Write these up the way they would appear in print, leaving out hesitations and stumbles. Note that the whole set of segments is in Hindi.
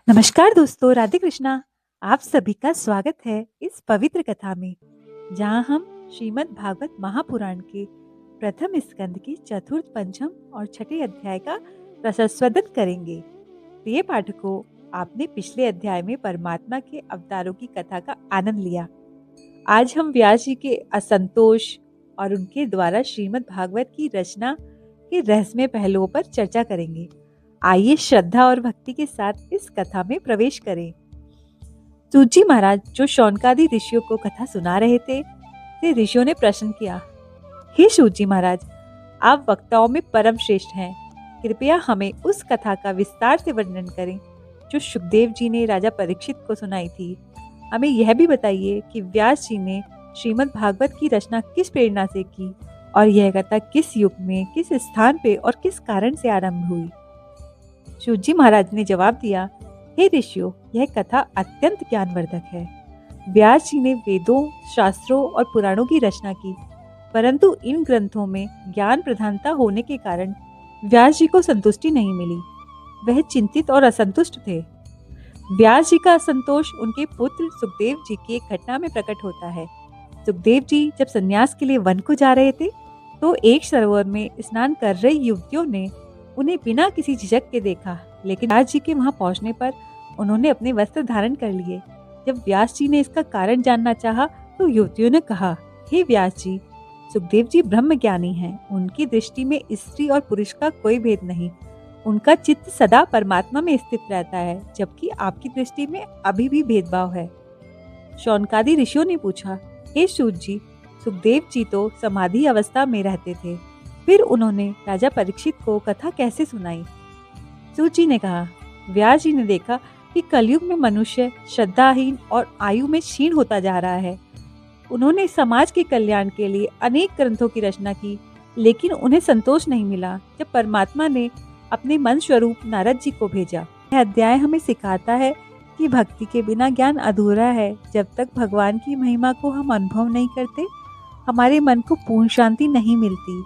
नमस्कार दोस्तों, राधे कृष्णा। आप सभी का स्वागत है इस पवित्र कथा में, जहां हम श्रीमद् भागवत महापुराण के प्रथम स्कंद के चतुर्थ, पंचम और छठे अध्याय का रसस्वादन करेंगे। प्रिय पाठकों, आपने पिछले अध्याय में परमात्मा के अवतारों की कथा का आनंद लिया। आज हम व्यास जी के असंतोष और उनके द्वारा श्रीमद् भागवत की रचना के रहस्यमय पहलुओं पर चर्चा करेंगे। आइए श्रद्धा और भक्ति के साथ इस कथा में प्रवेश करें। सूत जी महाराज जो शौनकादि ऋषियों को कथा सुना रहे थे, ऋषियों ने प्रश्न किया, हे सूत जी महाराज, आप वक्ताओं में परम श्रेष्ठ हैं। कृपया हमें उस कथा का विस्तार से वर्णन करें जो सुखदेव जी ने राजा परीक्षित को सुनाई थी। हमें यह भी बताइए कि व्यास जी ने श्रीमद् भागवत की रचना किस प्रेरणा से की और यह कथा किस युग में, किस स्थान पे और किस कारण से आरंभ हुई। सूत जी महाराज ने जवाब दिया, हे ऋषियों, यह कथा अत्यंत ज्ञानवर्धक है। व्यास जी ने वेदों, शास्त्रों और पुराणों की रचना की, परंतु इन ग्रंथों में ज्ञान प्रधानता होने के कारण व्यास जी को संतुष्टि नहीं मिली। वह चिंतित और असंतुष्ट थे। व्यास जी का असंतोष उनके पुत्र सुखदेव जी की एक घटना में प्रकट होता है। सुखदेव जी जब संन्यास के लिए वन को जा रहे थे, तो एक सरोवर में स्नान कर रही युवतियों ने उन्हें बिना किसी झिझक के देखा, लेकिन व्यास जी के वहां पहुंचने पर उन्होंने अपने वस्त्र धारण कर लिए। जब व्यास जी ने इसका कारण जानना चाहा, तो युवतियों ने कहा, हे व्यास जी, सुखदेव जी ब्रह्म ज्ञानी हैं। उनकी दृष्टि में स्त्री और पुरुष का कोई भेद नहीं। उनका चित्त सदा परमात्मा में स्थित रहता है, जबकि आपकी दृष्टि में अभी भी भेदभाव है। शौनकादि ऋषियों ने पूछा, हे सूत जी, सुखदेव जी तो समाधि अवस्था में रहते थे, फिर उन्होंने राजा परीक्षित को कथा कैसे सुनाई? सूत जी ने कहा, व्यास जी ने देखा कि कलयुग में मनुष्य श्रद्धाहीन और आयु में क्षीण होता जा रहा है। उन्होंने समाज के कल्याण के लिए अनेक ग्रंथों की रचना की, लेकिन उन्हें संतोष नहीं मिला। जब परमात्मा ने अपने मन स्वरूप नारद जी को भेजा। यह अध्याय हमें सिखाता है कि भक्ति के बिना ज्ञान अधूरा है। जब तक भगवान की महिमा को हम अनुभव नहीं करते, हमारे मन को पूर्ण शांति नहीं मिलती।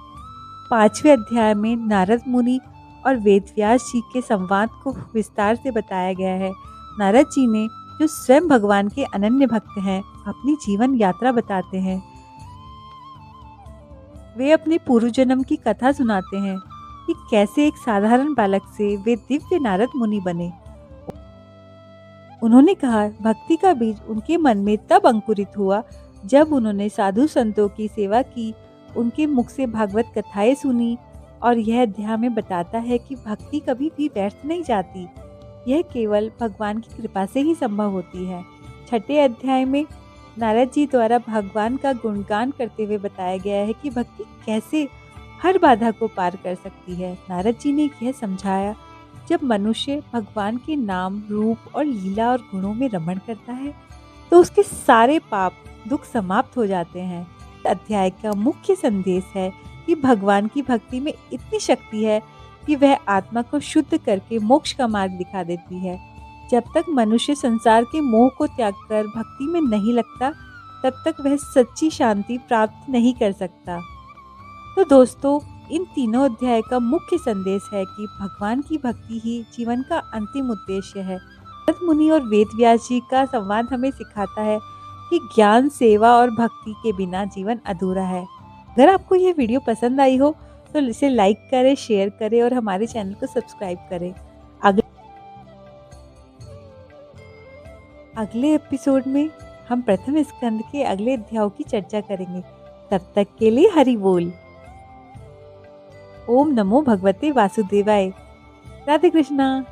5वें अध्याय में नारद मुनि और वेदव्यास जी के संवाद को विस्तार से बताया गया है। नारद जी ने, जो स्वयं भगवान के अनन्य भक्त हैं, अपनी जीवन यात्रा बताते हैं। वे अपने पूर्व जन्म की कथा सुनाते हैं कि कैसे एक साधारण बालक से वे दिव्य नारद मुनि बने। उन्होंने कहा, भक्ति का बीज उनके मन में तब अंकुरित हुआ जब उन्होंने साधु संतों की सेवा की, उनके मुख से भागवत कथाएं सुनी। और यह अध्याय में बताता है कि भक्ति कभी भी व्यर्थ नहीं जाती, यह केवल भगवान की कृपा से ही संभव होती है। 6ठे अध्याय में नारद जी द्वारा भगवान का गुणगान करते हुए बताया गया है कि भक्ति कैसे हर बाधा को पार कर सकती है। नारद जी ने यह समझाया, जब मनुष्य भगवान के नाम, रूप और लीला और गुणों में रमण करता है, तो उसके सारे पाप, दुख समाप्त हो जाते हैं। अध्याय का मुख्य संदेश है कि भगवान की भक्ति में इतनी शक्ति है कि वह आत्मा को शुद्ध करके मोक्ष का मार्ग दिखा देती है। जब तक मनुष्य संसार के मोह को त्याग कर भक्ति में नहीं लगता, तब तक वह सच्ची शांति प्राप्त नहीं कर सकता। तो दोस्तों, इन तीनों अध्याय का मुख्य संदेश है कि भगवान की भक्ति ही जीवन का अंतिम उद्देश्य है। नारद मुनि और वेदव्यास जी का संवाद हमें सिखाता है कि ज्ञान, सेवा और भक्ति के बिना जीवन अधूरा है। अगर आपको यह वीडियो पसंद आई हो तो इसे लाइक करें, शेयर करें और हमारे चैनल को सब्सक्राइब करें। अगले एपिसोड में हम प्रथम स्कंद के अगले अध्यायों की चर्चा करेंगे। तब तक के लिए हरि बोल। ओम नमो भगवते वासुदेवाय। राधे कृष्णा।